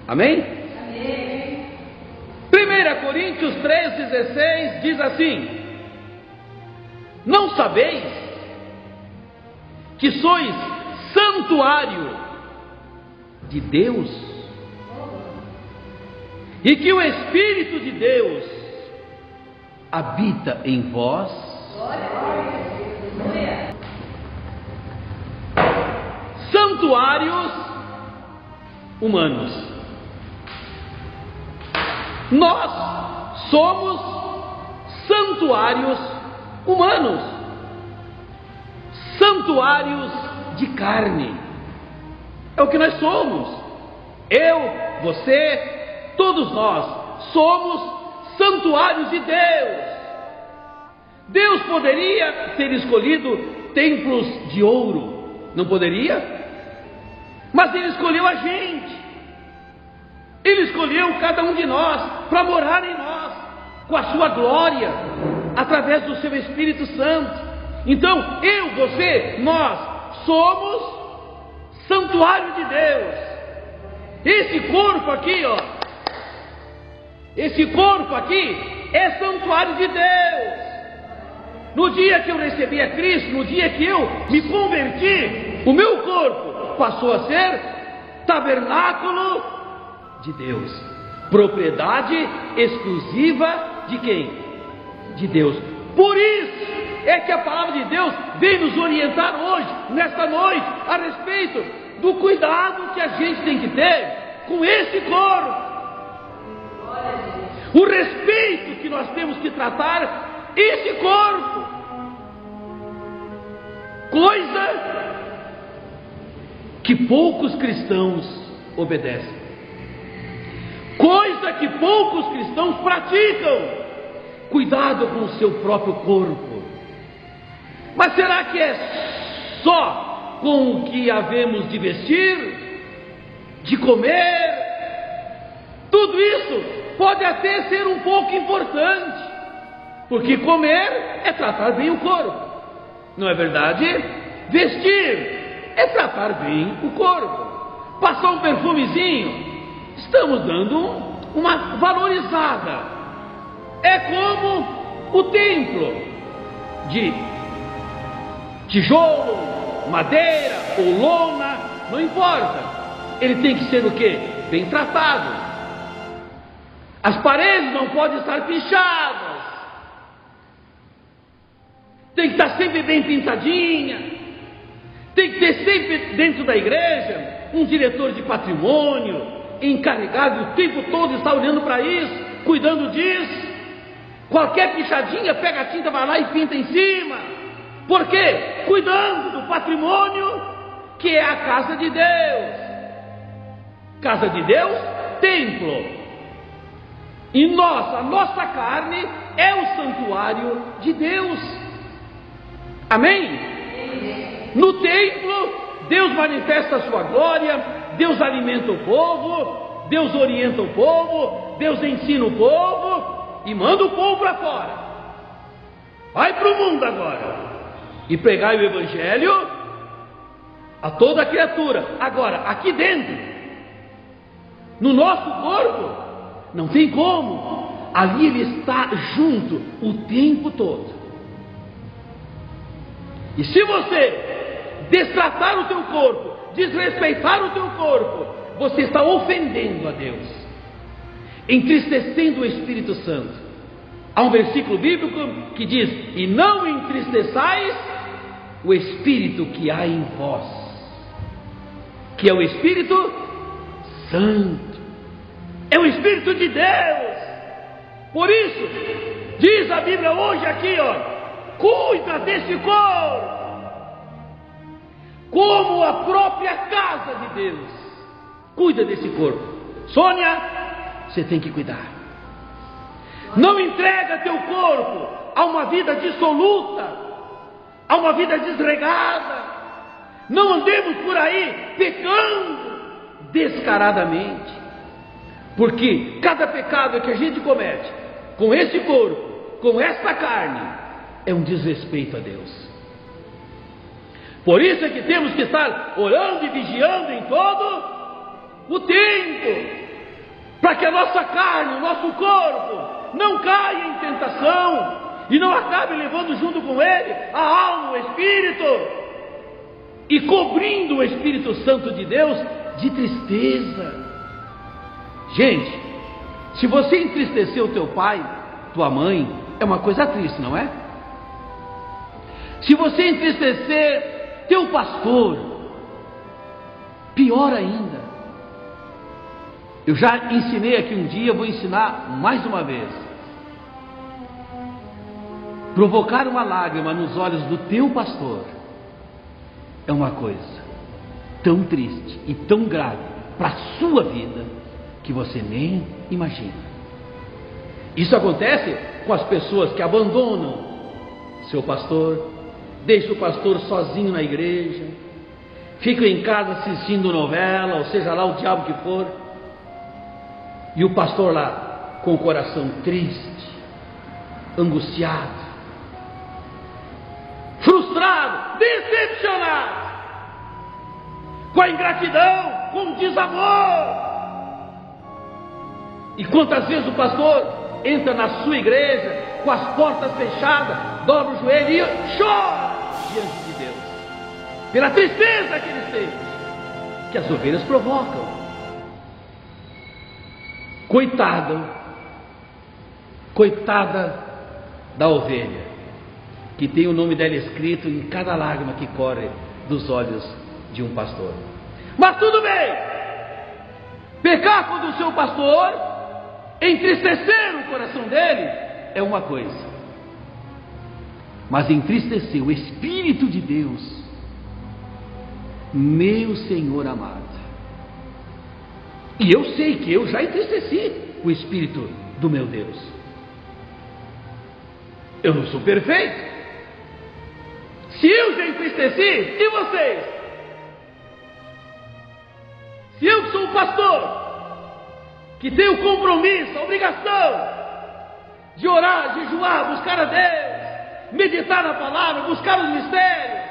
Amém? Amém. 1 Coríntios 3,16 diz assim: não sabeis que sois santuário de Deus e que o Espírito de Deus habita em vós? Santuários humanos. Nós somos santuários humanos, santuários de carne. É o que nós somos. Eu, você, todos nós somos santuários de Deus. Deus poderia ter escolhido templos de ouro, não poderia? Mas Ele escolheu a gente. Ele escolheu cada um de nós para morar em nós, com a sua glória, através do seu Espírito Santo. Então, eu, você, nós somos santuário de Deus. Esse corpo aqui, ó, esse corpo aqui é santuário de Deus. No dia que eu recebi a Cristo, no dia que eu me converti, o meu corpo passou a ser tabernáculo de Deus, propriedade exclusiva de quem? De Deus. Por isso é que a palavra de Deus vem nos orientar hoje, nesta noite, a respeito do cuidado que a gente tem que ter com esse corpo, o respeito que nós temos que tratar esse corpo, coisa que poucos cristãos obedecem, coisa que poucos cristãos praticam. Cuidado com o seu próprio corpo. Mas será que é só com o que havemos de vestir, de comer? Tudo isso pode até ser um pouco importante, porque comer é tratar bem o corpo, não é verdade? Vestir é tratar bem o corpo. Passar um perfumezinho, estamos dando uma valorizada. É como o templo de tijolo, madeira ou lona, não importa. Ele tem que ser o quê? Bem tratado. As paredes não podem estar pichadas. Tem que estar sempre bem pintadinha. Tem que ter sempre dentro da igreja um diretor de patrimônio encarregado o tempo todo está olhando para isso, cuidando disso. Qualquer pichadinha, pega a tinta, vai lá e pinta em cima. Por quê? Cuidando do patrimônio que é a casa de Deus. Casa de Deus, templo. E a nossa carne é o santuário de Deus. Amém? No templo, Deus manifesta a sua glória, Deus alimenta o povo, Deus orienta o povo, Deus ensina o povo e manda o povo para fora. Vai para o mundo agora e pregai o Evangelho a toda criatura. Agora, aqui dentro, no nosso corpo, não tem como. Ali Ele está junto o tempo todo. E se você destratar o teu corpo, desrespeitar o teu corpo, você está ofendendo a Deus, entristecendo o Espírito Santo. Há um versículo bíblico que diz: e não entristeçais o Espírito que há em vós, que é o Espírito Santo, é o Espírito de Deus. Por isso, diz a Bíblia hoje aqui, ó, cuida desse corpo, como a própria casa de Deus. Cuida desse corpo. Sônia, você tem que cuidar. Não entrega teu corpo a uma vida dissoluta, a uma vida desregada. Não andemos por aí pecando descaradamente, porque cada pecado que a gente comete com esse corpo, com esta carne, é um desrespeito a Deus. Por isso é que temos que estar orando e vigiando em todo o tempo, para que a nossa carne, o nosso corpo, não caia em tentação e não acabe levando junto com ele a alma, o espírito, e cobrindo o Espírito Santo de Deus de tristeza. Gente, se você entristecer o teu pai, tua mãe, é uma coisa triste, não é? Se você entristecer teu pastor, pior ainda. Eu já ensinei aqui um dia, vou ensinar mais uma vez. Provocar uma lágrima nos olhos do teu pastor é uma coisa tão triste e tão grave para a sua vida que você nem imagina. Isso acontece com as pessoas que abandonam seu pastor, deixam o pastor sozinho na igreja, ficam em casa assistindo novela, ou seja lá o diabo que for, e o pastor lá com o coração triste, angustiado, frustrado, decepcionado, com a ingratidão, com o desamor. E quantas vezes o pastor entra na sua igreja com as portas fechadas, dobra o joelho e chora diante de Deus pela tristeza que eles têm, que as ovelhas provocam. Coitada da ovelha, que tem o nome dela escrito em cada lágrima que corre dos olhos de um pastor. Mas tudo bem, pecar contra o seu pastor, entristecer o coração dele, é uma coisa, mas entristecer o Espírito de Deus, meu Senhor amado, e eu sei que eu já entristeci o Espírito do meu Deus. Eu não sou perfeito. Se eu já entristeci, e vocês? Se eu que sou o pastor, que tenho o compromisso, a obrigação de orar, jejuar, buscar a Deus, meditar na palavra, buscar os mistérios,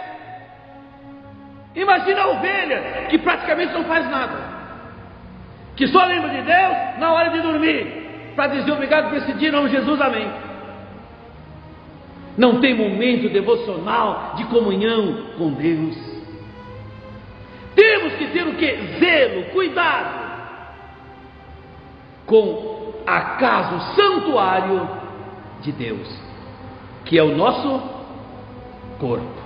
imagina a ovelha que praticamente não faz nada, que só lembra de Deus na hora de dormir, para dizer obrigado por esse dia, em nome de Jesus, amém. Não tem momento devocional de comunhão com Deus. Temos que ter o que? Zelo, cuidado com a casa, o santuário de Deus, que é o nosso corpo.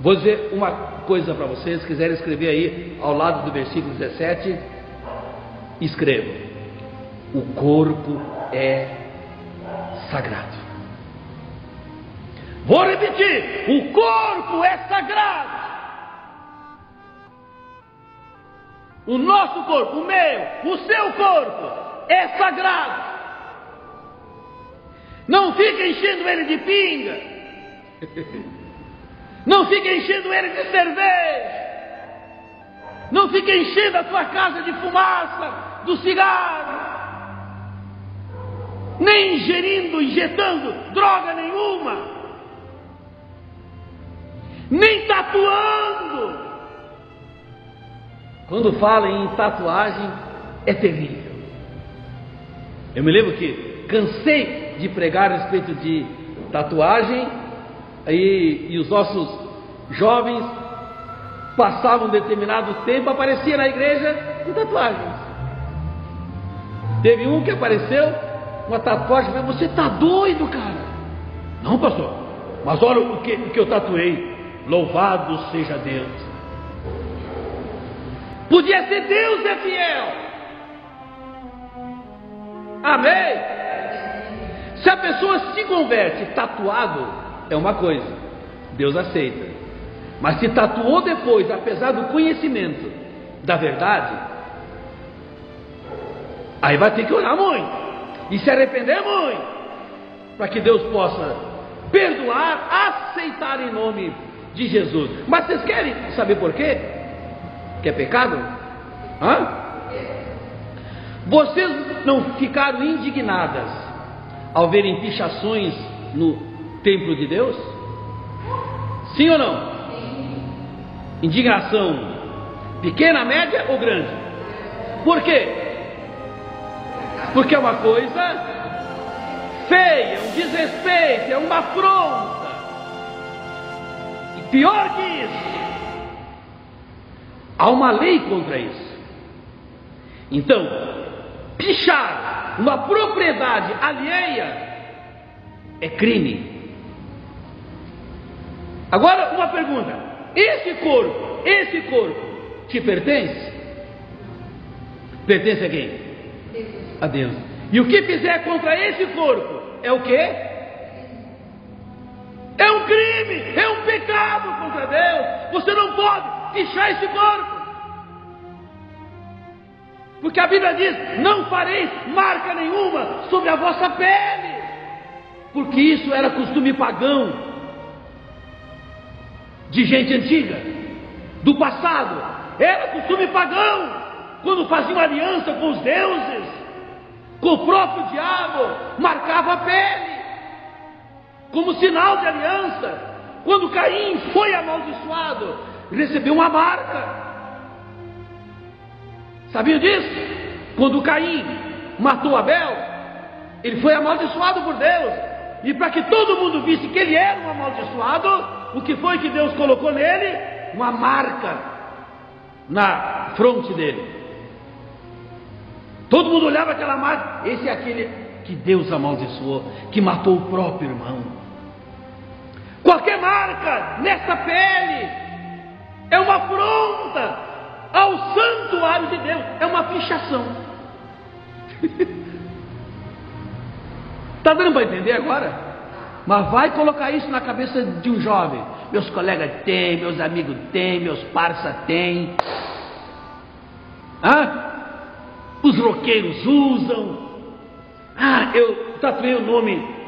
Vou dizer uma coisa para vocês, se quiserem escrever aí ao lado do versículo 17, escrevam: o corpo é sagrado. Vou repetir: o corpo é sagrado. O nosso corpo, o meu, o seu corpo é sagrado. Não fica enchendo ele de pinga. Não fica enchendo ele de cerveja. Não fica enchendo a tua casa de fumaça, do cigarro. Nem ingerindo, injetando droga nenhuma. Nem tatuando. Quando fala em tatuagem, é terrível. Eu me lembro que cansei de pregar a respeito de tatuagem. E os nossos jovens passavam um determinado tempo, aparecia na igreja com tatuagens. Teve um que apareceu, uma tatuagem, você está doido, cara? Não, pastor, mas olha o que eu tatuei. Louvado seja Deus. Podia ser Deus é fiel. Amém? Se a pessoa se converte tatuado, é uma coisa, Deus aceita. Mas se tatuou depois, apesar do conhecimento da verdade, aí vai ter que orar muito e se arrepender muito, para que Deus possa perdoar, aceitar em nome de Jesus. Mas vocês querem saber por quê? Que é pecado? Vocês não ficaram indignadas ao verem pichações no templo de Deus? Sim ou não? Sim. Indignação pequena, média ou grande? Por quê? Porque é uma coisa feia, um desrespeito, é uma afronta. E pior que isso, há uma lei contra isso. Então, pichar uma propriedade alheia é crime. Agora, uma pergunta: esse corpo te pertence? Pertence a quem? A Deus. E o que fizer contra esse corpo é o quê? É um crime, é um pecado contra Deus. Você não pode pichar esse corpo, porque a Bíblia diz: não fareis marca nenhuma sobre a vossa pele, porque isso era costume pagão de gente antiga, do passado. Era costume pagão, quando faziam aliança com os deuses, com o próprio diabo, marcava a pele como sinal de aliança. Quando Caim foi amaldiçoado, recebeu uma marca. Sabiam disso? Quando Caim matou Abel, ele foi amaldiçoado por Deus. E para que todo mundo visse que ele era um amaldiçoado, o que foi que Deus colocou nele? Uma marca na fronte dele. Todo mundo olhava aquela marca. Esse é aquele que Deus amaldiçoou, que matou o próprio irmão. Qualquer marca nessa pele é uma afronta ao santuário de Deus, é uma pichação. Está dando para entender agora? Mas vai colocar isso na cabeça de um jovem. Meus colegas têm, meus amigos têm, meus parça têm. Os roqueiros usam. Eu tatuei o nome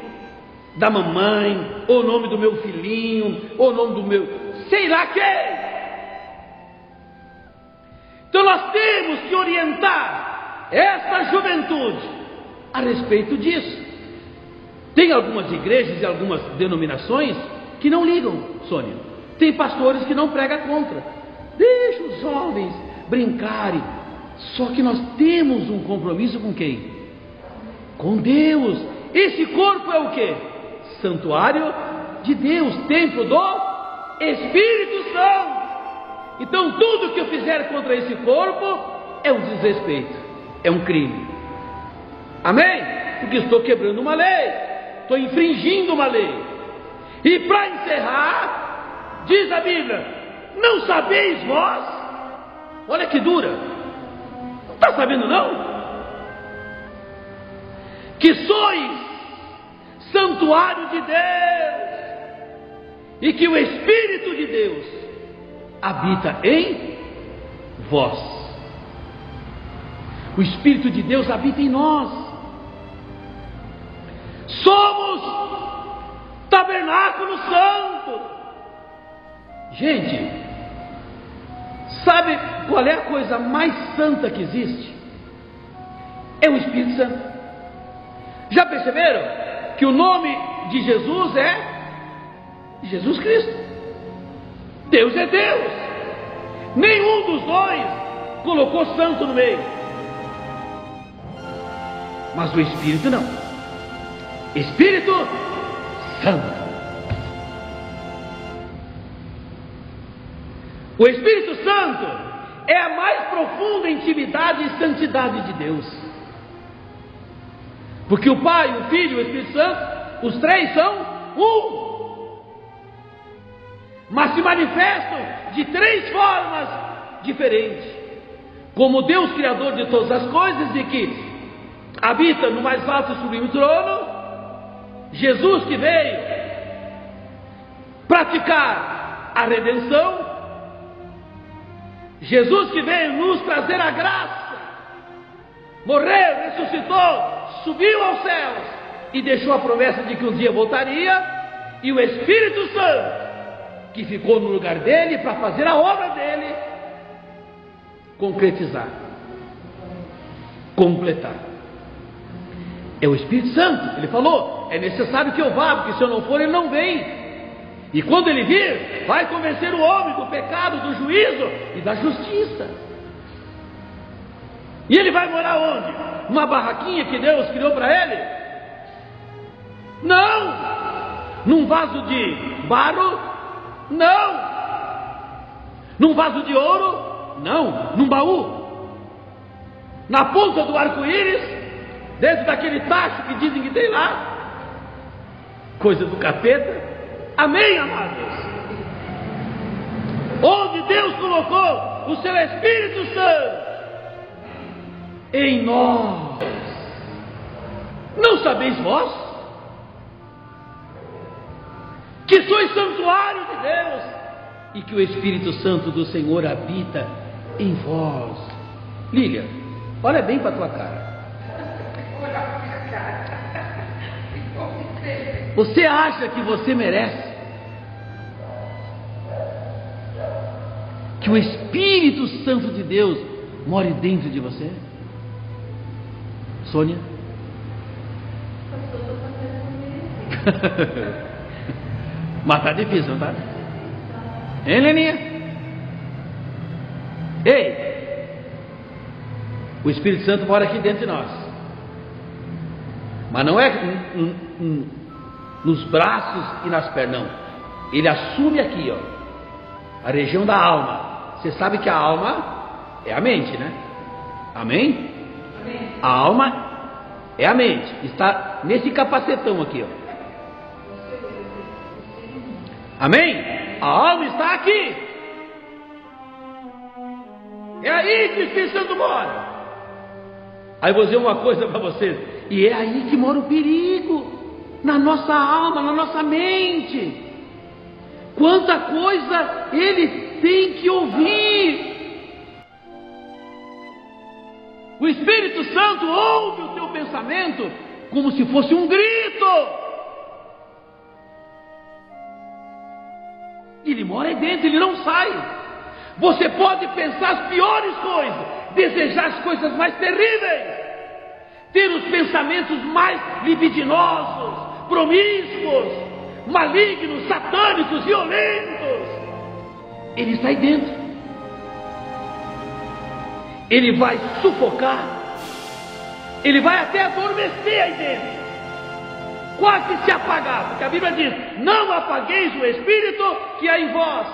da mamãe, ou o nome do meu filhinho, ou o nome do meu sei lá quem. Então nós temos que orientar essa juventude a respeito disso. Tem algumas igrejas e algumas denominações que não ligam, Sônia. Tem pastores que não pregam contra. Deixa os jovens brincarem. Só que nós temos um compromisso com quem? Com Deus. Esse corpo é o quê? Santuário de Deus, templo do Espírito Santo. Então tudo que eu fizer contra esse corpo é um desrespeito, é um crime. Amém? Porque estou quebrando uma lei, estou infringindo uma lei. E para encerrar, diz a Bíblia: não sabeis vós? Olha que dura. Não está sabendo não? Que sois santuário de Deus, e que o Espírito de Deus habita em vós. O Espírito de Deus habita em nós. Somos tabernáculo santo. Gente, sabe qual é a coisa mais santa que existe? É o Espírito Santo. Já perceberam que o nome de Jesus é Jesus Cristo? Deus é Deus. Nenhum dos dois colocou santo no meio. Mas o Espírito não. Espírito Santo. O Espírito Santo é a mais profunda intimidade e santidade de Deus. Porque o Pai, o Filho e o Espírito Santo, os três são um. Mas se manifestam de três formas diferentes. Como Deus Criador de todas as coisas e que habita no mais alto e sublime trono. Jesus que veio praticar a redenção. Jesus que veio nos trazer a graça. Morreu, ressuscitou, subiu aos céus e deixou a promessa de que um dia voltaria. E o Espírito Santo que ficou no lugar dele para fazer a obra dele concretizar, completar. É o Espírito Santo. Ele falou: é necessário que eu vá, porque se eu não for, ele não vem. E quando ele vir, vai convencer o homem do pecado, do juízo e da justiça. E ele vai morar onde? Numa barraquinha que Deus criou para ele? Não! Num vaso de barro? Não! Num vaso de ouro? Não! Num baú? Na ponta do arco-íris? Dentro daquele tacho que dizem que tem lá? Coisa do capeta? Amém, amados? Onde Deus colocou o seu Espírito Santo? Em nós. Não sabeis vós que sois santuário de Deus e que o Espírito Santo do Senhor habita em vós? Lília, olha bem para a tua cara. Você acha que você merece que o Espírito Santo de Deus more dentro de você? Sônia? Mas tá difícil, não tá? Hein, Leninha? Ei! O Espírito Santo mora aqui dentro de nós. Mas não é nos braços e nas pernas, não. Ele assume aqui, ó, a região da alma. Você sabe que a alma é a mente, né? Amém? A alma é a mente. Está nesse capacetão aqui, ó. Amém? A alma está aqui. É aí que o Espírito Santo mora. Aí vou dizer uma coisa para vocês. E é aí que mora o perigo. Na nossa alma, na nossa mente. Quanta coisa ele tem que ouvir. O Espírito Santo ouve o teu pensamento como se fosse um grito. Ele mora aí dentro, ele não sai. Você pode pensar as piores coisas, desejar as coisas mais terríveis, ter os pensamentos mais libidinosos, promíscuos, malignos, satânicos, violentos. Ele está aí dentro. Ele vai sufocar, ele vai até adormecer aí dentro, quase se apagar, porque a Bíblia diz: não apagueis o Espírito que há em vós.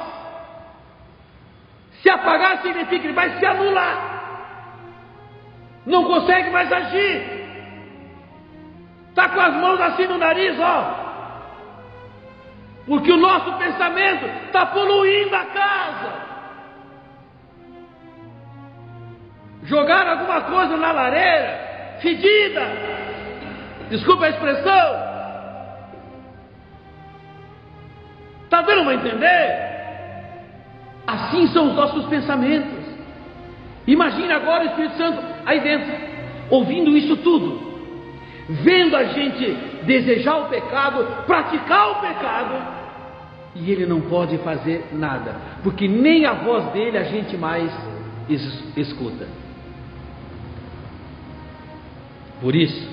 Se apagar significa que ele vai se anular, não consegue mais agir, está com as mãos assim no nariz, ó, porque o nosso pensamento está poluindo a casa. Jogaram alguma coisa na lareira, fedida, desculpa a expressão. Está dando para entender? Assim são os nossos pensamentos. Imagine agora o Espírito Santo aí dentro, ouvindo isso tudo, vendo a gente desejar o pecado, praticar o pecado, e ele não pode fazer nada, porque nem a voz dele a gente mais escuta. Por isso,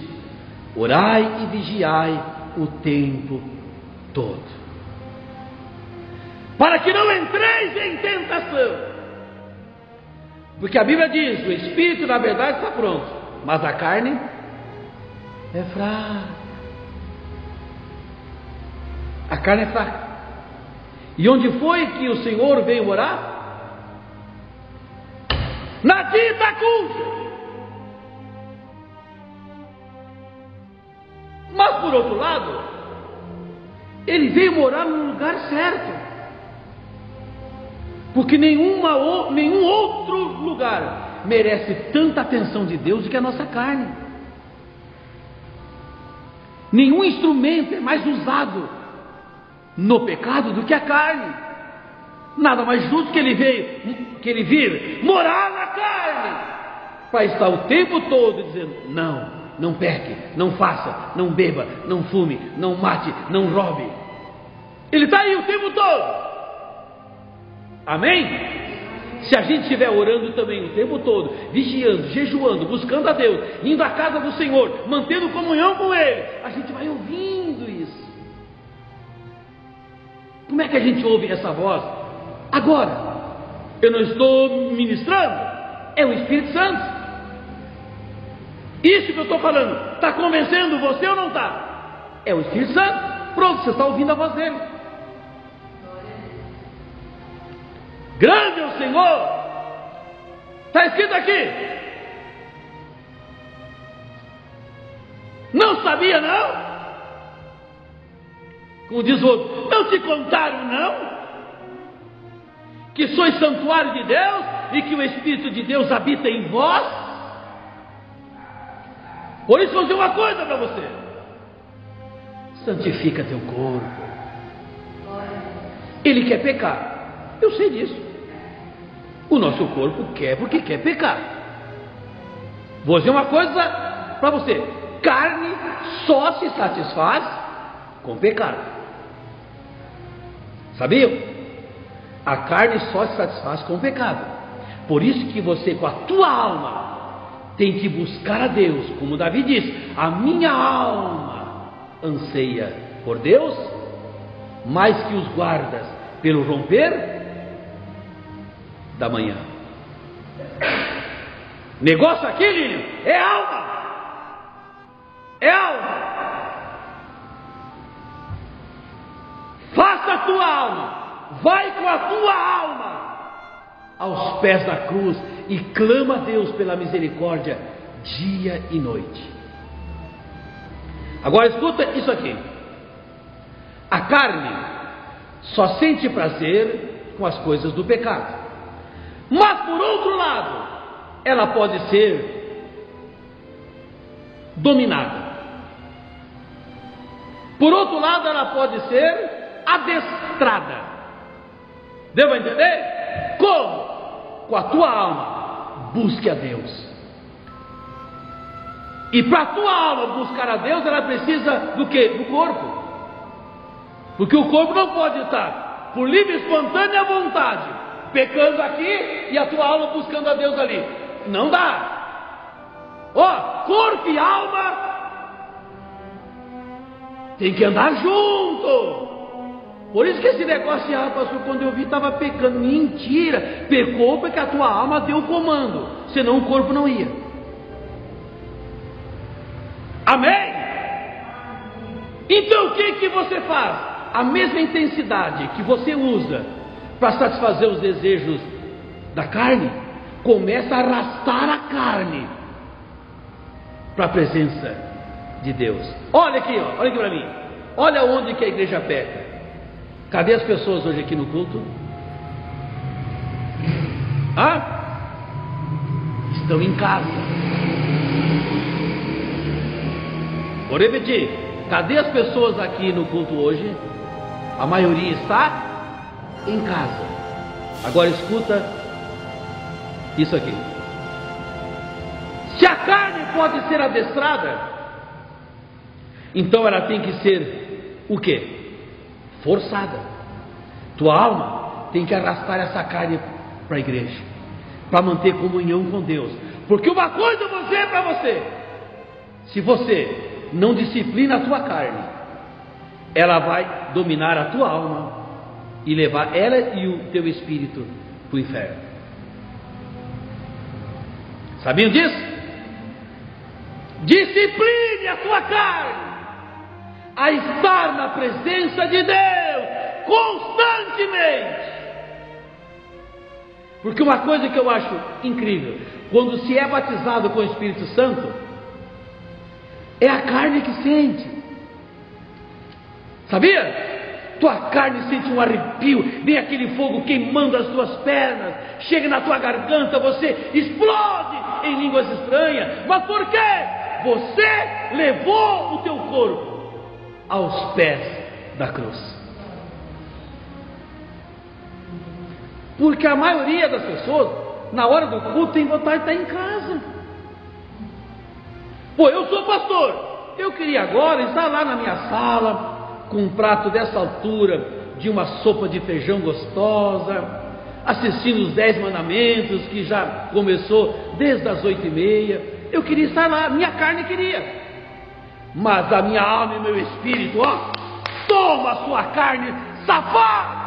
orai e vigiai o tempo todo, para que não entreis em tentação. Porque a Bíblia diz: o espírito na verdade está pronto, mas a carne é fraca. A carne é fraca. E onde foi que o Senhor veio morar? Na dita cuja. Mas por outro lado, ele veio morar no lugar certo, porque nenhum outro lugar merece tanta atenção de Deus do que a nossa carne. Nenhum instrumento é mais usado no pecado do que a carne. Nada mais justo que ele vive morar na carne, para estar o tempo todo dizendo: não peque, não faça, não beba, não fume, não mate, não roube. Ele está aí o tempo todo. Amém? Se a gente estiver orando também o tempo todo, vigiando, jejuando, buscando a Deus, indo à casa do Senhor, mantendo comunhão com Ele, a gente vai ouvindo isso. Como é que a gente ouve essa voz? Agora, eu não estou ministrando, é o Espírito Santo. Isso que eu estou falando, está convencendo você ou não está? É o Espírito Santo. Pronto, você está ouvindo a voz dele. Grande é o Senhor. Está escrito aqui. Não sabia não? Como diz o outro, não te contaram não? Que sois santuário de Deus e que o Espírito de Deus habita em vós? Por isso vou dizer uma coisa para você: santifica teu corpo. Ele quer pecar, eu sei disso. O nosso corpo quer porque quer pecar. Vou dizer uma coisa para você: carne só se satisfaz com pecado. Sabiam? A carne só se satisfaz com o pecado. Por isso que você, com a tua alma, tem que buscar a Deus. Como Davi diz: a minha alma anseia por Deus, mais que os guardas pelo romper da manhã. Negócio aqui, Lílio, é alma. É alma. Faça a tua alma, vai com a tua alma aos pés da cruz e clama a Deus pela misericórdia dia e noite. Agora escuta isso aqui: a carne só sente prazer com as coisas do pecado, mas por outro lado ela pode ser dominada. Por outro lado ela pode ser adestrada. Deu para entender? Como? Com a tua alma, busque a Deus. E para a tua alma buscar a Deus, ela precisa do quê? Do corpo. Porque o corpo não pode estar por livre e espontânea vontade pecando aqui e a tua alma buscando a Deus ali. Não dá. Ó, corpo e alma tem que andar junto. Por isso que esse negócio de pastor, quando eu vi, estava pecando. Mentira, pecou porque a tua alma deu o comando, senão o corpo não ia. Amém? Então o que você faz? A mesma intensidade que você usa para satisfazer os desejos da carne, começa a arrastar a carne para a presença de Deus. Olha aqui, ó, olha aqui para mim. Olha onde que a igreja peca. Cadê as pessoas hoje aqui no culto? Estão em casa. Vou repetir: cadê as pessoas aqui no culto hoje? A maioria está em casa. Agora escuta isso aqui: se a carne pode ser adestrada, então ela tem que ser o quê? Forçada. Tua alma tem que arrastar essa carne para a igreja, para manter comunhão com Deus. Porque uma coisa eu vou dizer para você: se você não disciplina a tua carne, ela vai dominar a tua alma e levar ela e o teu espírito para o inferno. Sabiam disso? Discipline a tua carne a estar na presença de Deus constantemente. Porque uma coisa que eu acho incrível, quando se é batizado com o Espírito Santo, é a carne que sente. Sabia? Tua carne sente um arrepio, vem aquele fogo queimando as tuas pernas, chega na tua garganta, você explode em línguas estranhas. Mas por quê? Você levou o teu corpo aos pés da cruz. Porque a maioria das pessoas, na hora do culto, tem vontade de estar em casa. Pô, eu sou pastor, eu queria agora estar lá na minha sala, com um prato dessa altura, de uma sopa de feijão gostosa, assistindo os 10 mandamentos, que já começou desde as 8h30. Eu queria estar lá, minha carne queria. Mas a minha alma e meu espírito, ó, toma a sua carne, safado!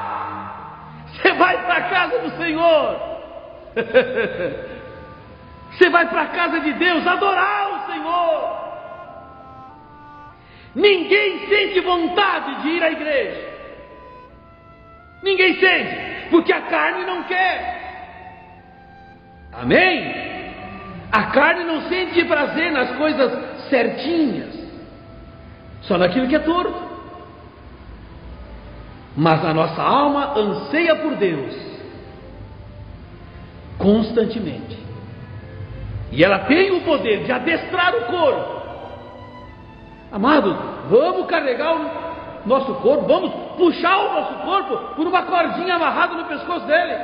Você vai para a casa do Senhor. Você vai para a casa de Deus adorar o Senhor. Senhor. Ninguém sente vontade de ir à igreja. Ninguém sente, porque a carne não quer. Amém? A carne não sente prazer nas coisas certinhas, só naquilo que é torto. Mas a nossa alma anseia por Deus constantemente, e ela tem o poder de adestrar o corpo. Amados, vamos carregar o nosso corpo, vamos puxar o nosso corpo por uma cordinha amarrada no pescoço dele,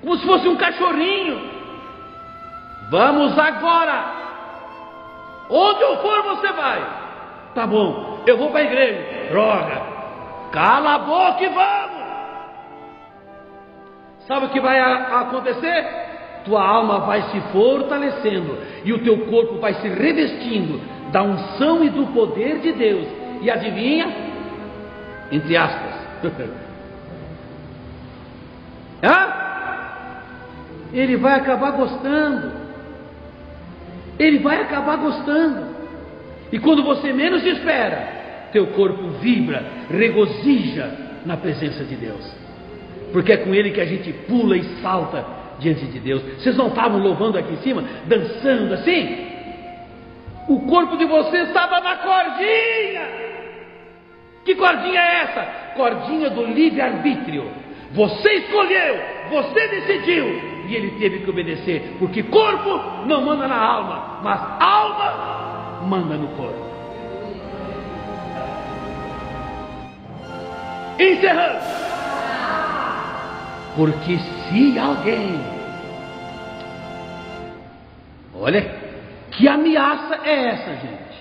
como se fosse um cachorrinho. Vamos agora, onde eu for você vai. Tá bom, eu vou para a igreja. Droga, cala a boca e vamos. Sabe o que vai acontecer? Tua alma vai se fortalecendo e o teu corpo vai se revestindo da unção e do poder de Deus. E adivinha? Entre aspas. Ele vai acabar gostando. Ele vai acabar gostando. E quando você menos espera, teu corpo vibra, regozija na presença de Deus. Porque é com Ele que a gente pula e salta diante de Deus. Vocês não estavam louvando aqui em cima, dançando assim? O corpo de vocês estava na cordinha. Que cordinha é essa? Cordinha do livre-arbítrio. Você escolheu, você decidiu, e ele teve que obedecer, porque corpo não manda na alma, mas alma manda no corpo. Encerrando. Porque se alguém, olha, que ameaça é essa, gente?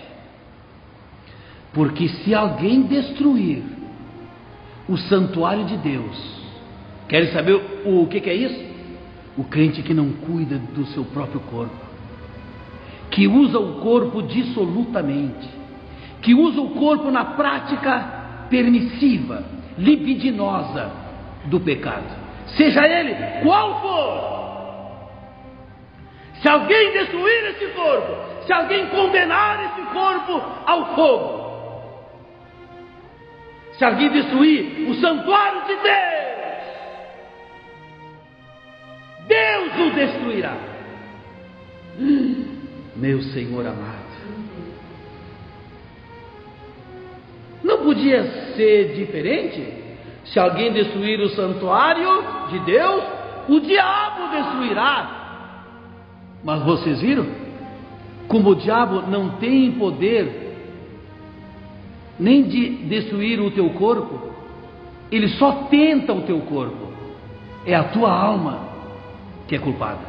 Porque se alguém destruir o santuário de Deus, querem saber o que é isso? O crente que não cuida do seu próprio corpo, que usa o corpo dissolutamente, que usa o corpo na prática permissiva, libidinosa do pecado, seja ele qual for. Se alguém destruir esse corpo, se alguém condenar esse corpo ao fogo, se alguém destruir o santuário de Deus, Deus o destruirá. Meu Senhor amado, não podia ser diferente? Se alguém destruir o santuário de Deus, o diabo destruirá. Mas vocês viram? Como o diabo não tem poder nem de destruir o teu corpo, ele só tenta o teu corpo. É a tua alma que é culpada,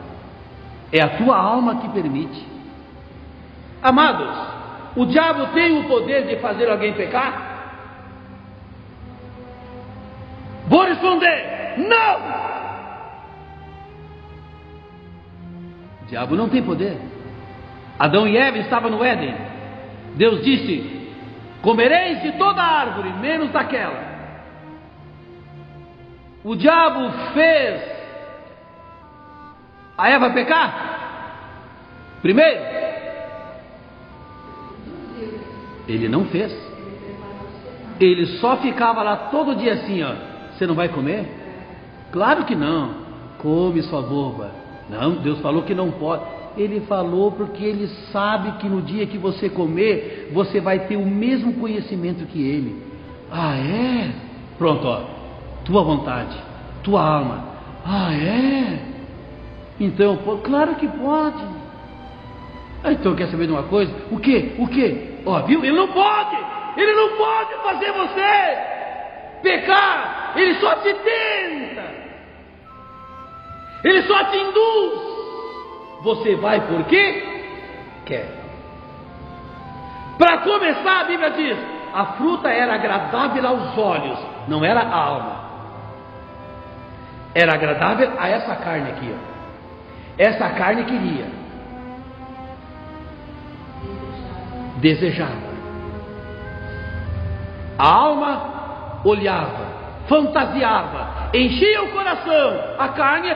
é a tua alma que permite. Amados, o diabo tem o poder de fazer alguém pecar? Vou responder, não! O diabo não tem poder. Adão e Eva estavam no Éden. Deus disse: comereis de toda árvore, menos daquela. O diabo fez a Eva pecar? Primeiro, ele não fez. Ele só ficava lá todo dia assim, ó. Você não vai comer? Claro que não. Come, sua boba. Não, Deus falou que não pode. Ele falou porque ele sabe que no dia que você comer, você vai ter o mesmo conhecimento que ele. Ah, é? Pronto, ó. Tua vontade, tua alma. Ah, é? Então, claro que pode. Ah, então quer saber de uma coisa? O quê? O quê? Ó, viu? Ele não pode. Ele não pode fazer você pecar. Ele só te tenta. Ele só te induz. Você vai porque quer. Para começar, a Bíblia diz: a fruta era agradável aos olhos, não era a alma. Era agradável a essa carne aqui, ó. Essa carne queria, desejava. A alma olhava, fantasiava, enchia o coração. A carne,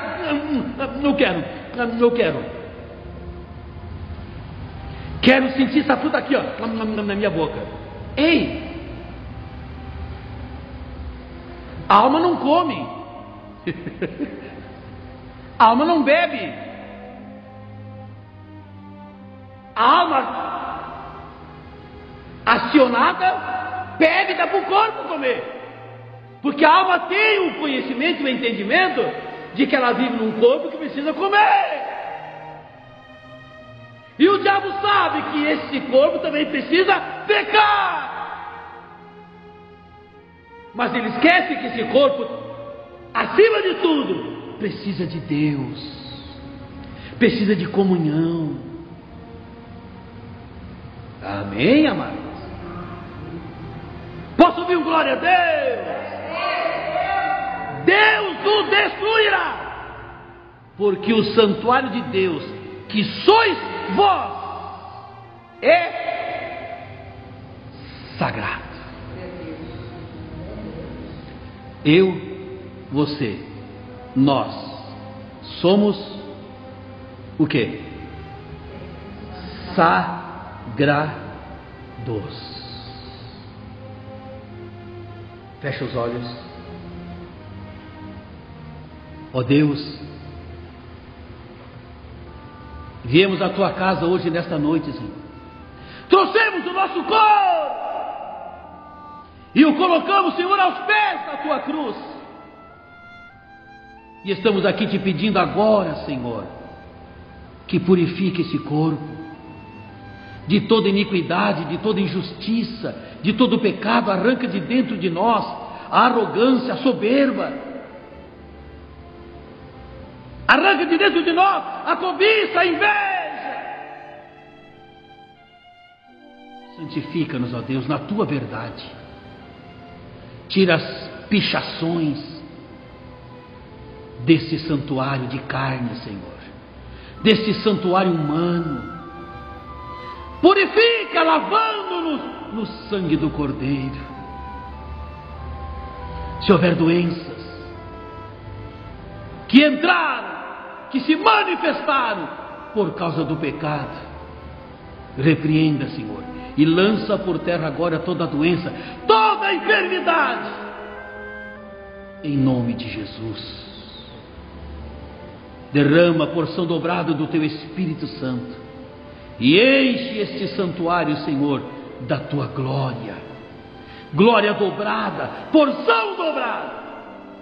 não quero. Quero sentir essa fruta aqui, ó, na minha boca. Ei! A alma não come. A alma não bebe. A alma acionada pede e dá para o corpo comer. Porque a alma tem o conhecimento e o entendimento de que ela vive num corpo que precisa comer. E o diabo sabe que esse corpo também precisa pecar. Mas ele esquece que esse corpo, acima de tudo, precisa de Deus, precisa de comunhão. Amém, amados? Posso ouvir um glória a Deus? Deus o destruirá, porque o santuário de Deus, que sois vós, é sagrado. Eu, você, nós somos o quê? Sagrados. Fecha os olhos. Ó Deus, viemos à tua casa hoje, nesta noite, Senhor. Trouxemos o nosso corpo e o colocamos, Senhor, aos pés da tua cruz. E estamos aqui te pedindo agora, Senhor, que purifique esse corpo de toda iniquidade, de toda injustiça, de todo pecado. Arranca de dentro de nós a arrogância, a soberba. Arranca de dentro de nós a cobiça, a inveja. Santifica-nos, ó Deus, na tua verdade. Tira as pichações desse santuário de carne, Senhor, desse santuário humano. Purifica, lavando-nos no sangue do Cordeiro. Se houver doenças que entraram, que se manifestaram por causa do pecado, repreenda, Senhor, e lança por terra agora toda a doença, toda a enfermidade, em nome de Jesus. Derrama a porção dobrada do teu Espírito Santo e enche este santuário, Senhor, da tua glória, glória dobrada, porção dobrada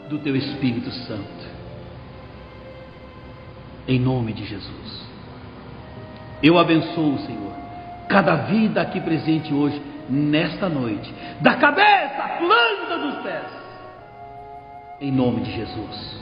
do teu Espírito Santo, em nome de Jesus. Eu abençoo, Senhor, cada vida aqui presente hoje, nesta noite, da cabeça à planta dos pés, em nome de Jesus.